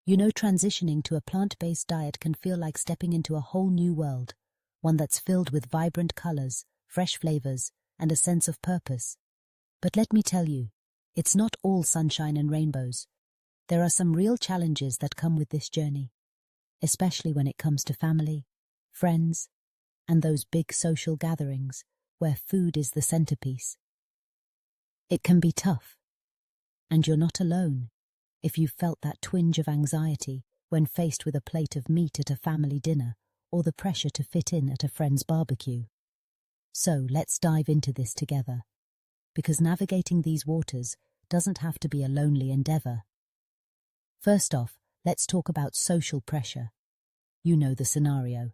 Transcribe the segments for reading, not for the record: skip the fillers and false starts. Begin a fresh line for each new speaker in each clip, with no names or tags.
Transitioning to a plant-based diet can feel like stepping into a whole new world, one that's filled with vibrant colors, fresh flavors, and a sense of purpose. But let me tell you, it's not all sunshine and rainbows. There are some real challenges that come with this journey, especially when it comes to family, friends, and those big social gatherings where food is the centerpiece. It can be tough, and you're not alone if you've felt that twinge of anxiety when faced with a plate of meat at a family dinner or the pressure to fit in at a friend's barbecue. So let's dive into this together, because navigating these waters doesn't have to be a lonely endeavor. First off, let's talk about social pressure. You know the scenario.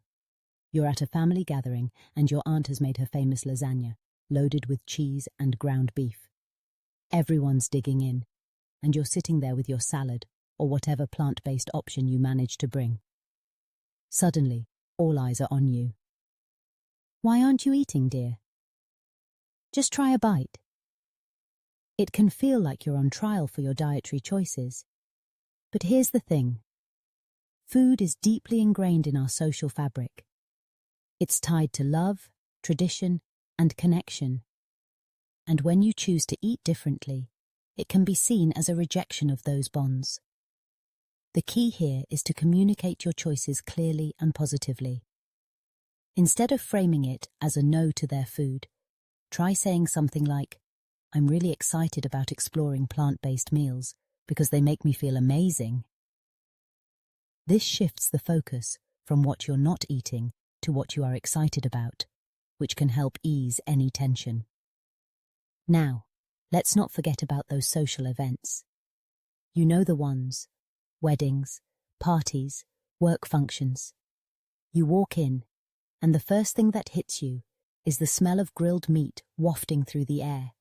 You're at a family gathering and your aunt has made her famous lasagna, loaded with cheese and ground beef. Everyone's digging in, and you're sitting there with your salad or whatever plant-based option you manage to bring. Suddenly, all eyes are on you. Why aren't you eating, dear? Just try a bite. It can feel like you're on trial for your dietary choices. But here's the thing. Food is deeply ingrained in our social fabric. It's tied to love, tradition, and connection. And when you choose to eat differently, it can be seen as a rejection of those bonds. The key here is to communicate your choices clearly and positively. Instead of framing it as a no to their food, try saying something like, "I'm really excited about exploring plant-based meals because they make me feel amazing." This shifts the focus from what you're not eating to what you are excited about, which can help ease any tension. Now, let's not forget about those social events. You know the ones: weddings, parties, work functions. You walk in, and the first thing that hits you is the smell of grilled meat wafting through the air.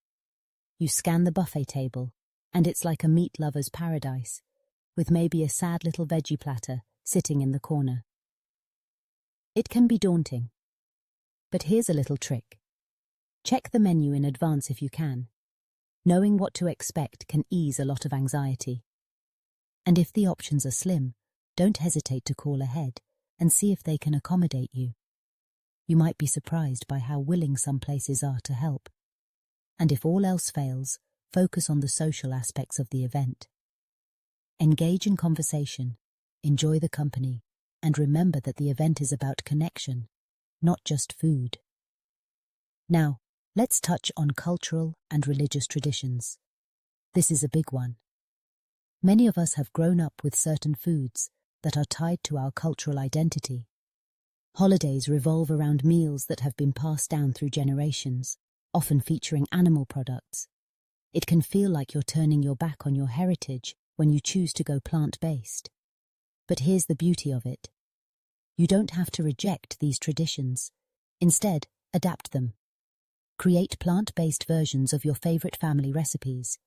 You scan the buffet table, and it's like a meat lover's paradise, with maybe a sad little veggie platter sitting in the corner. It can be daunting, but here's a little trick. Check the menu in advance if you can. Knowing what to expect can ease a lot of anxiety. And if the options are slim, don't hesitate to call ahead and see if they can accommodate you. You might be surprised by how willing some places are to help. And if all else fails, focus on the social aspects of the event. Engage in conversation, enjoy the company, and remember that the event is about connection, not just food. Now, let's touch on cultural and religious traditions. This is a big one. Many of us have grown up with certain foods that are tied to our cultural identity. Holidays revolve around meals that have been passed down through generations, often featuring animal products. It can feel like you're turning your back on your heritage when you choose to go plant-based. But here's the beauty of it. You don't have to reject these traditions. Instead, adapt them. Create plant-based versions of your favorite family recipes.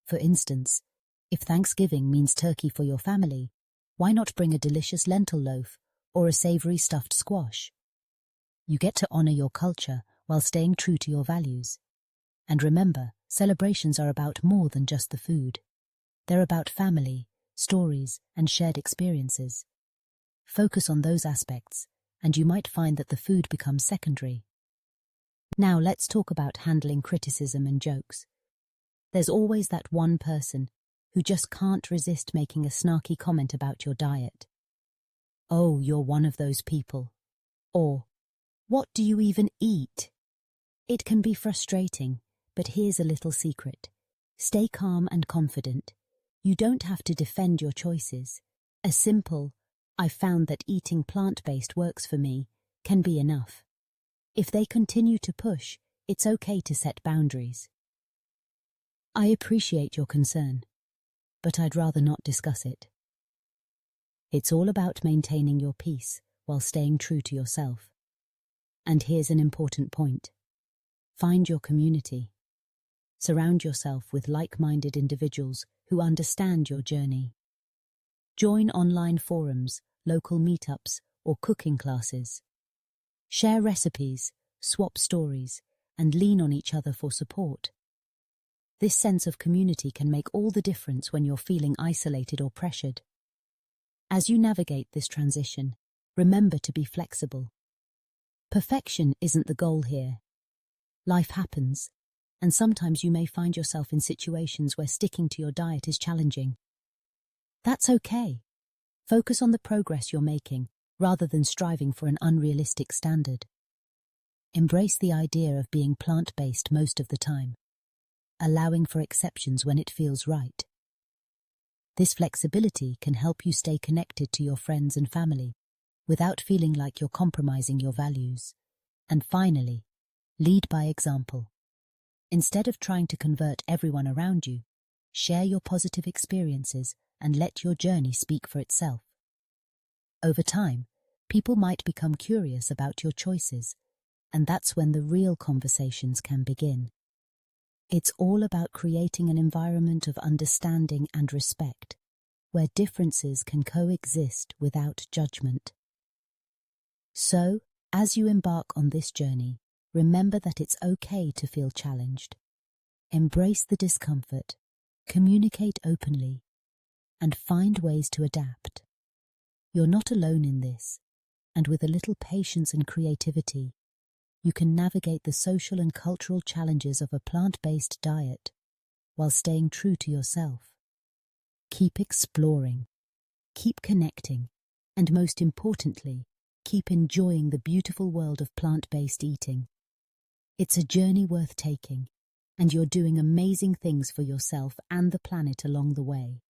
For instance, if Thanksgiving means turkey for your family, why not bring a delicious lentil loaf or a savory stuffed squash? You get to honor your culture while staying true to your values. And remember, celebrations are about more than just the food. They're about family, stories, and shared experiences. Focus on those aspects, and you might find that the food becomes secondary. Now let's talk about handling criticism and jokes. There's always that one person who just can't resist making a snarky comment about your diet. "Oh, you're one of those people." Or, "What do you even eat?" It can be frustrating, but here's a little secret. Stay calm and confident. You don't have to defend your choices. A simple, "I've found that eating plant-based works for me," can be enough. If they continue to push, it's okay to set boundaries. "I appreciate your concern, but I'd rather not discuss it." It's all about maintaining your peace while staying true to yourself. And here's an important point. Find your community. Surround yourself with like-minded individuals who understand your journey. Join online forums, local meetups, or cooking classes. Share recipes, swap stories, and lean on each other for support. This sense of community can make all the difference when you're feeling isolated or pressured. As you navigate this transition, remember to be flexible. Perfection isn't the goal here. Life happens, and sometimes you may find yourself in situations where sticking to your diet is challenging. That's okay. Focus on the progress you're making, rather than striving for an unrealistic standard. Embrace the idea of being plant-based most of the time, allowing for exceptions when it feels right. This flexibility can help you stay connected to your friends and family, without feeling like you're compromising your values. And finally, lead by example. Instead of trying to convert everyone around you, share your positive experiences and let your journey speak for itself. Over time, people might become curious about your choices, and that's when the real conversations can begin. It's all about creating an environment of understanding and respect, where differences can coexist without judgment. So, as you embark on this journey, remember that it's okay to feel challenged. Embrace the discomfort, communicate openly, and find ways to adapt. You're not alone in this, and with a little patience and creativity, you can navigate the social and cultural challenges of a plant-based diet while staying true to yourself. Keep exploring, keep connecting, and most importantly, keep enjoying the beautiful world of plant-based eating. It's a journey worth taking, and you're doing amazing things for yourself and the planet along the way.